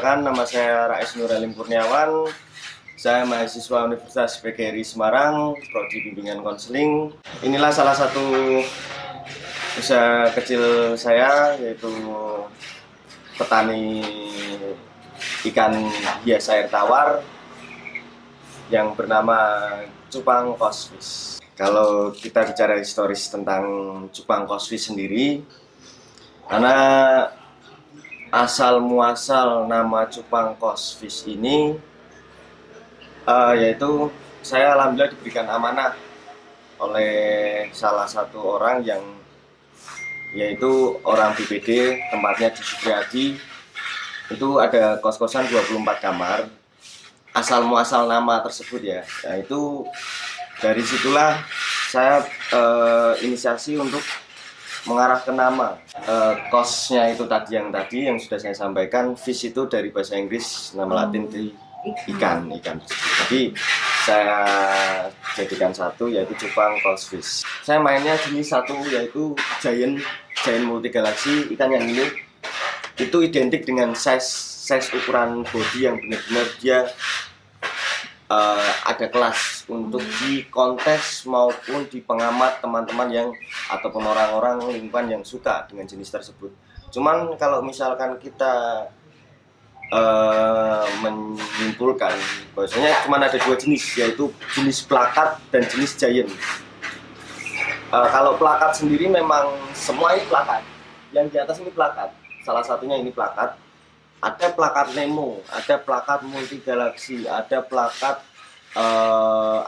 perkenalkan, nama saya Rais Nuralim Kurniawan. Saya mahasiswa Universitas PGRI Semarang, prodi bimbingan konseling. Inilah salah satu usaha kecil saya, yaitu petani ikan hias air tawar yang bernama Cupang Cosfish. Kalau kita bicara historis tentang Cupang Cosfish sendiri, karena asal muasal nama Cupang Cosfish ini yaitu saya alhamdulillah diberikan amanah oleh salah satu orang yang yaitu orang BPD, tempatnya di Supriyadi. Itu ada kos-kosan 24 kamar. Asal muasal nama tersebut ya, itu dari situlah saya inisiasi untuk mengarah ke nama. Kosnya itu tadi yang sudah saya sampaikan. Fish itu dari bahasa Inggris, nama Latin dari ikan. Jadi saya jadikan satu, yaitu Cupang Cosfish. Saya mainnya jenis satu, yaitu giant multigalaxy. Ikan yang ini itu identik dengan size ukuran body yang benar-benar dia ada kelas untuk di kontes maupun di pengamat teman-teman yang ataupun orang-orang lingkungan yang suka dengan jenis tersebut. Cuman kalau misalkan kita menyimpulkan bahwasanya cuma ada dua jenis, yaitu jenis plakat dan jenis giant. Kalau plakat sendiri memang semua ini plakat, yang di atas ini plakat, salah satunya ini plakat. Ada plakat Nemo, ada plakat multigalaxy, ada plakat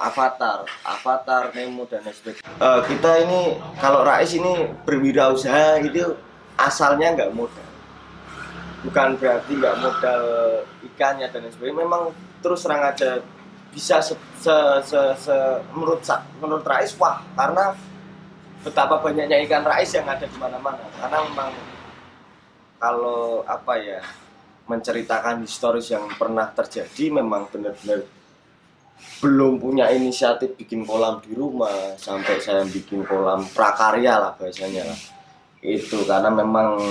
Avatar Nemo dan lain sebagainya. Kita ini kalau Rais ini berwirausaha itu asalnya nggak modal. Bukan berarti nggak modal ikannya dan lain sebagainya. Memang terus terang aja bisa menurut Rais, wah, karena betapa banyaknya ikan Rais yang ada di mana-mana. Karena memang kalau menceritakan historis yang pernah terjadi, memang benar-benar belum punya inisiatif bikin kolam di rumah sampai saya bikin kolam prakarya lah bahasanya lah. Itu karena memang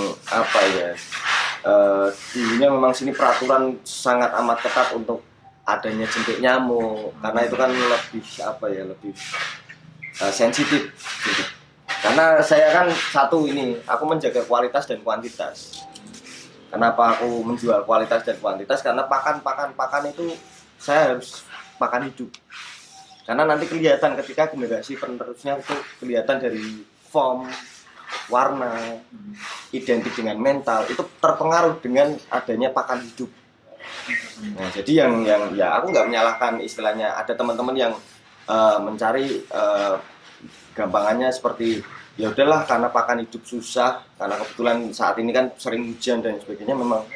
dulunya memang sini peraturan sangat amat ketat untuk adanya jentik nyamuk, karena itu kan lebih sensitif gitu. Karena saya kan aku menjaga kualitas dan kuantitas. Kenapa aku menjual kualitas dan kuantitas? Karena pakan itu saya harus pakan hidup. Karena nanti kelihatan ketika generasi penerusnya itu kelihatan dari form, warna, identik dengan mental, itu terpengaruh dengan adanya pakan hidup. Nah, jadi yang aku nggak menyalahkan istilahnya. Ada teman-teman yang mencari gampangannya seperti ya udahlah, karena pakan hidup susah, karena kebetulan saat ini kan sering hujan dan sebagainya. Memang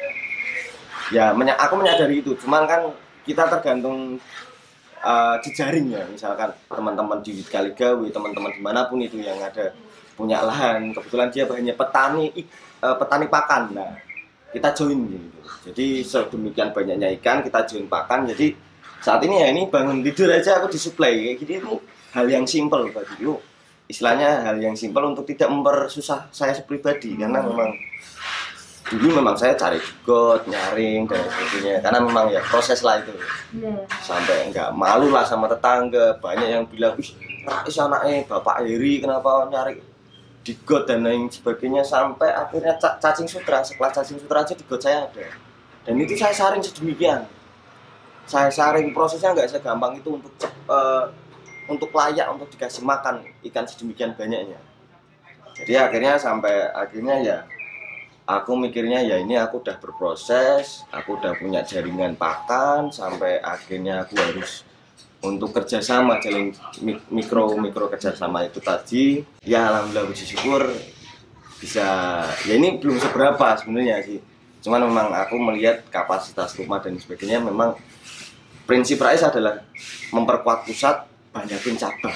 ya aku menyadari itu. Cuman kan kita tergantung jejaring ya, misalkan teman-teman di Kaligawe, teman-teman dimanapun itu yang ada punya lahan, kebetulan dia hanya petani pakan. Nah, kita join gitu. Jadi sedemikian banyaknya ikan kita join pakan. Jadi saat ini ya ini bangun tidur aja aku disuplai kayak gini. Itu hal yang simpel bagi lu. Istilahnya hal yang simpel untuk tidak mempersusah saya pribadi, karena memang saya cari got, nyaring dan sebagainya, karena memang ya proses lah itu. Sampai nggak malu lah sama tetangga, banyak yang bilang, "Wih, Rais anaknya Bapak Heri kenapa nyari di got dan lain sebagainya," sampai akhirnya cacing sutra, sekelas cacing sutra aja di got saya ada. Dan itu saya saring sedemikian. Saya saring, prosesnya nggak segampang itu untuk layak untuk dikasih makan ikan sedemikian banyaknya. Jadi akhirnya ya aku mikirnya ya ini aku udah berproses, aku udah punya jaringan pakan, sampai akhirnya aku harus untuk kerjasama, jalan mikro kerjasama itu tadi. Ya alhamdulillah puji syukur bisa, ya ini belum seberapa sebenarnya sih. Cuman memang aku melihat kapasitas rumah dan sebagainya, memang prinsip Rais adalah memperkuat pusat, banyakin cabang.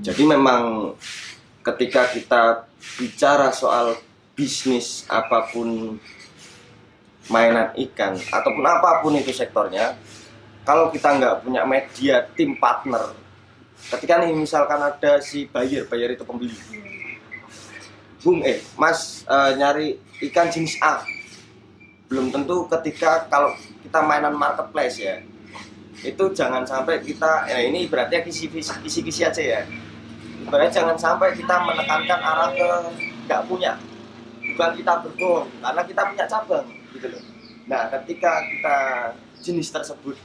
Jadi memang ketika kita bicara soal bisnis apapun, mainan ikan ataupun apapun itu sektornya, kalau kita nggak punya media tim partner, ketika nih misalkan ada si buyer itu pembeli, Bung, Mas nyari ikan jenis A, belum tentu ketika kalau kita mainan marketplace ya, itu jangan sampai kita ini berarti kisi-kisi aja ya. Ibaratnya jangan sampai kita menekankan arah ke nggak punya, bukan kita berbohong karena kita punya cabang gitu loh. Nah ketika kita jenis tersebut,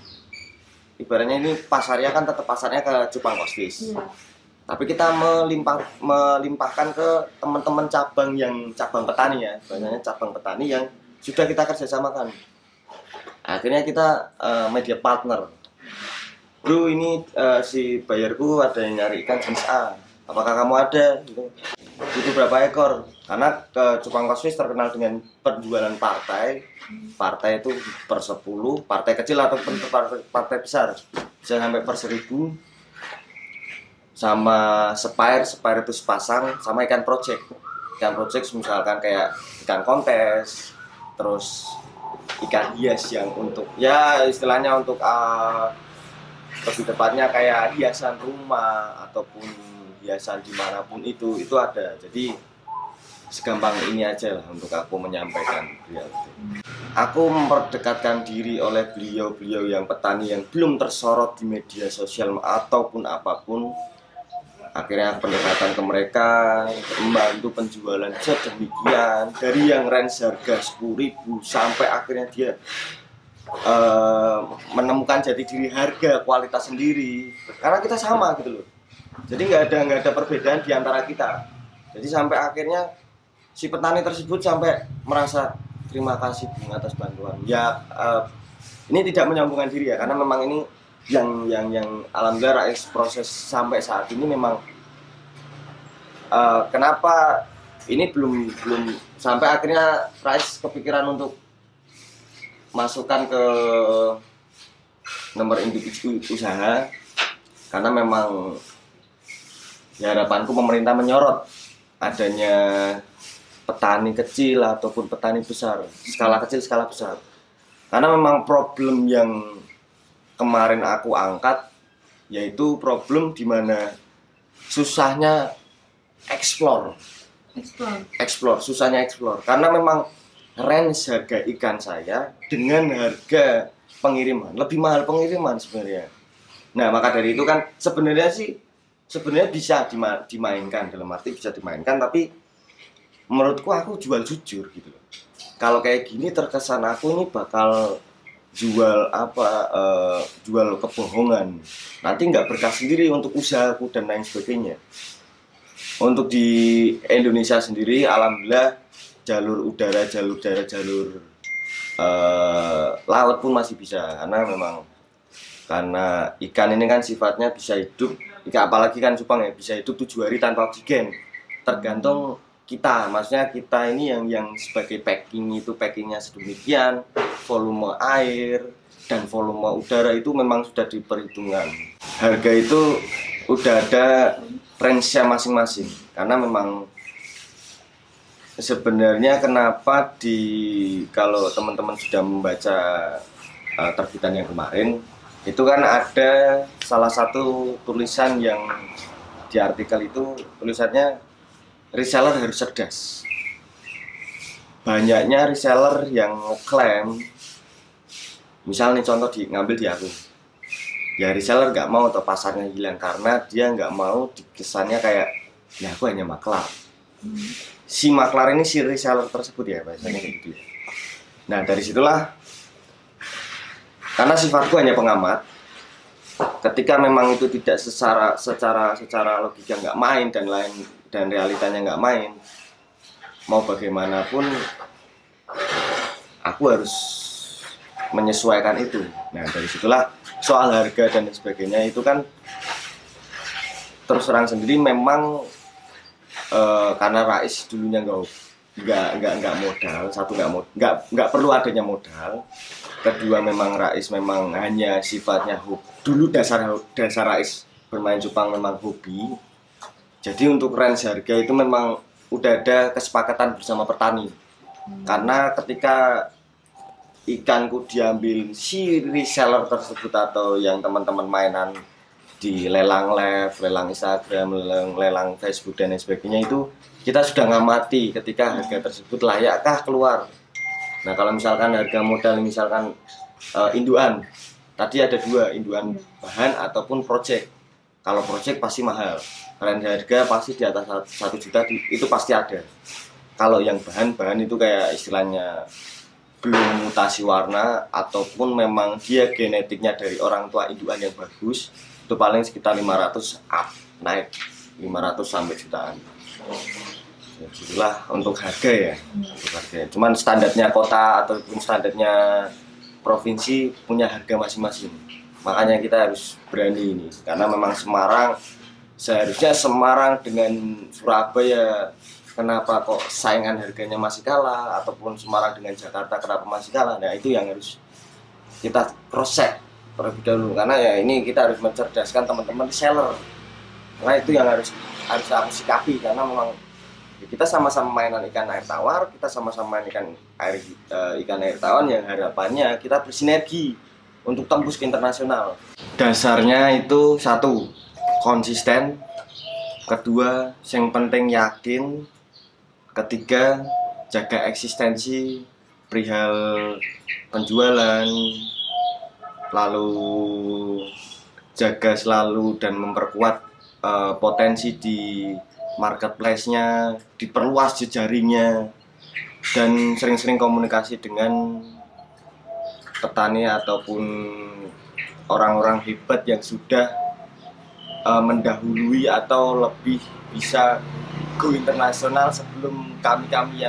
ibaratnya ini pasarnya kan tetap pasarnya ke Cupang Kosvis, tapi kita melimpahkan ke teman-teman cabang yang cabang petani ya, banyak cabang petani yang sudah kita kerjasamakan. Akhirnya kita media partner. Bro ini si bayarku ada yang nyari ikan jenis A, apakah kamu ada? Gitu. Butuh berapa ekor? Karena Cupang Kosvis terkenal dengan penjualan partai. Partai itu per 10, partai kecil ataupun partai besar bisa sampai per 1000. Sama spire itu sepasang, sama ikan project misalkan kayak ikan kontes, terus ikan hias yang untuk ya istilahnya untuk lebih tepatnya kayak hiasan rumah ataupun hiasan dimanapun itu ada. Jadi segampang ini aja lah untuk aku menyampaikan beliau. Aku memperdekatkan diri oleh beliau yang petani yang belum tersorot di media sosial ataupun apapun. Akhirnya pendekatan ke mereka, membantu penjualan sedemikian dari yang range harga 10.000 sampai akhirnya dia menemukan jati diri harga kualitas sendiri, karena kita sama gitu loh. Jadi nggak ada perbedaan di antara kita. Jadi sampai akhirnya si petani tersebut sampai merasa terima kasih Bung atas bantuan. Ya ini tidak menyambungkan diri ya, karena memang ini yang alhamdulillah Rais proses sampai saat ini memang kenapa ini belum sampai akhirnya Rais kepikiran untuk masukkan ke nomor individu usaha, karena memang ya harapanku pemerintah menyorot adanya petani kecil ataupun petani besar, skala kecil skala besar, karena memang problem yang kemarin aku angkat yaitu problem di mana susahnya explore, susahnya explore, karena memang range harga ikan saya dengan harga pengiriman lebih mahal pengiriman sebenarnya. Nah maka dari itu kan sebenarnya bisa dimainkan, dalam arti bisa dimainkan, tapi menurutku aku jual jujur gitu loh. Kalau kayak gini terkesan aku ini bakal jual jual kebohongan, nanti nggak berkah sendiri untuk usahaku dan lain sebagainya. Untuk di Indonesia sendiri alhamdulillah jalur udara, jalur darat, jalur laut pun masih bisa, karena ikan ini kan sifatnya bisa hidup, apalagi kan cupang ya, bisa hidup 7 hari tanpa oksigen. Tergantung kita, maksudnya kita ini yang sebagai packingnya sedemikian, volume air dan volume udara itu memang sudah diperhitungkan. Harga itu udah ada range-nya masing-masing, karena memang sebenarnya kenapa kalau teman-teman sudah membaca terbitan yang kemarin itu kan ada salah satu tulisan yang di artikel itu tulisannya reseller harus cerdas. Banyaknya reseller yang klaim, misal nih contoh ngambil di aku, ya reseller nggak mau atau pasarnya hilang karena dia nggak mau dikesannya kayak ya aku hanya maklar. Si maklar ini si reseller tersebut ya bahasanya gitu. Nah dari situlah, karena sifatku hanya pengamat, ketika memang itu tidak secara logika nggak main dan realitanya nggak main, mau bagaimanapun aku harus menyesuaikan itu. Nah dari situlah soal harga dan sebagainya itu kan terus terang sendiri memang karena Rais dulunya nggak modal, satu nggak perlu adanya modal, kedua memang Rais memang hanya sifatnya hobi. Dulu dasar Rais bermain cupang memang hobi. Jadi untuk range harga itu memang udah ada kesepakatan bersama petani. Karena ketika ikanku diambil si reseller tersebut atau yang teman-teman mainan di lelang live, lelang Instagram, lelang Facebook dan lain sebagainya, itu kita sudah ngamati ketika harga tersebut layakkah keluar. Nah kalau misalkan harga modal misalkan induan, tadi ada dua, induan bahan ataupun project. Kalau project pasti mahal, range harga pasti di atas 1 juta itu pasti ada. Kalau yang bahan itu kayak istilahnya belum mutasi warna ataupun memang dia genetiknya dari orang tua induan yang bagus, itu paling sekitar 500 up, naik 500 sampai jutaan. Ya, itulah untuk harga ya. Cuman standarnya kota ataupun standarnya provinsi punya harga masing-masing. Makanya kita harus berani ini, karena memang Semarang, seharusnya Semarang dengan Surabaya kenapa kok saingan harganya masih kalah, ataupun Semarang dengan Jakarta kenapa masih kalah. Nah itu yang harus kita cross check terlebih dahulu, karena ya ini kita harus mencerdaskan teman-teman seller, karena itu yang harus aku sikapi, karena memang kita sama-sama mainan ikan air tawar, kita sama-sama main ikan air tawar yang harapannya kita bersinergi untuk tembus ke internasional. Dasarnya itu satu, konsisten, kedua, yang penting yakin, ketiga, jaga eksistensi perihal penjualan, lalu jaga selalu dan memperkuat potensi di marketplace-nya, diperluas jejaringnya, dan sering-sering komunikasi dengan petani ataupun orang-orang hebat yang sudah mendahului atau lebih bisa go internasional sebelum kami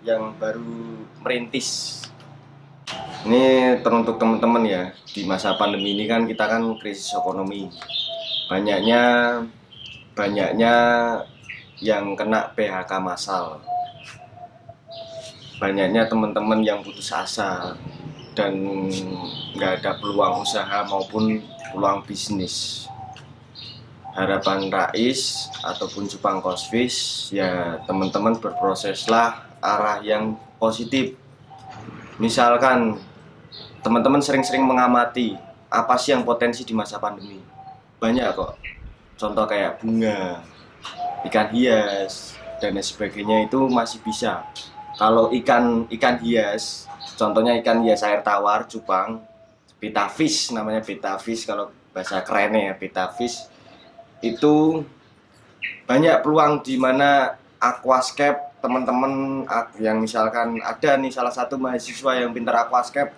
yang baru merintis. Ini teruntuk teman-teman ya, di masa pandemi ini kan kita kan krisis ekonomi, banyaknya yang kena PHK massal, banyaknya teman-teman yang putus asa dan nggak ada peluang usaha maupun peluang bisnis. Harapan Rais ataupun Cupang Kosfish ya, teman-teman berproseslah arah yang positif. Misalkan teman-teman sering-sering mengamati apa sih yang potensi di masa pandemi, banyak kok. Contoh kayak bunga, ikan hias, dan sebagainya itu masih bisa. Kalau ikan hias, contohnya ikan hias air tawar, cupang, betta fish namanya, betta fish kalau bahasa kerennya ya, betta fish, itu banyak peluang di mana aquascape, teman-teman yang misalkan ada nih salah satu mahasiswa yang pintar aquascape,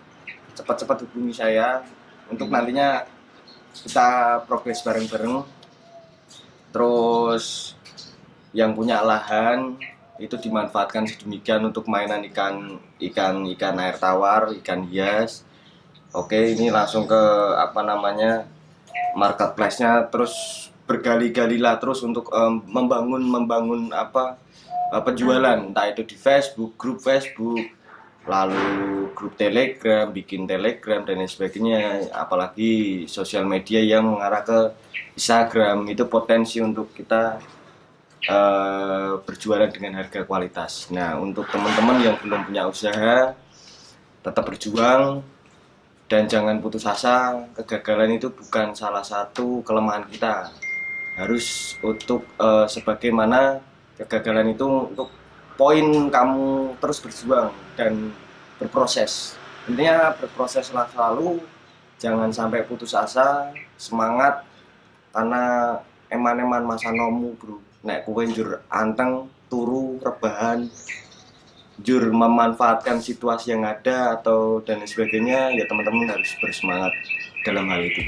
cepat-cepat hubungi saya untuk nantinya kita progres bareng-bareng. Terus yang punya lahan itu dimanfaatkan sedemikian untuk mainan ikan air tawar, ikan hias. Oke, ini langsung ke marketplace-nya, terus bergali-galilah terus untuk membangun penjualan, entah itu di Facebook, grup Facebook, lalu grup Telegram, bikin Telegram dan lain sebagainya. Apalagi sosial media yang mengarah ke Instagram, itu potensi untuk kita berjualan dengan harga kualitas. Nah, untuk teman-teman yang belum punya usaha, tetap berjuang dan jangan putus asa. Kegagalan itu bukan salah satu kelemahan kita. Harus untuk sebagaimana kegagalan itu untuk poin kamu terus berjuang dan berproses. Intinya berproseslah selalu, jangan sampai putus asa, semangat, karena eman-eman masa nomu bro. Nek kowe njur anteng, turu, rebahan, jur memanfaatkan situasi yang ada atau dan sebagainya, ya teman-teman harus bersemangat dalam hal itu.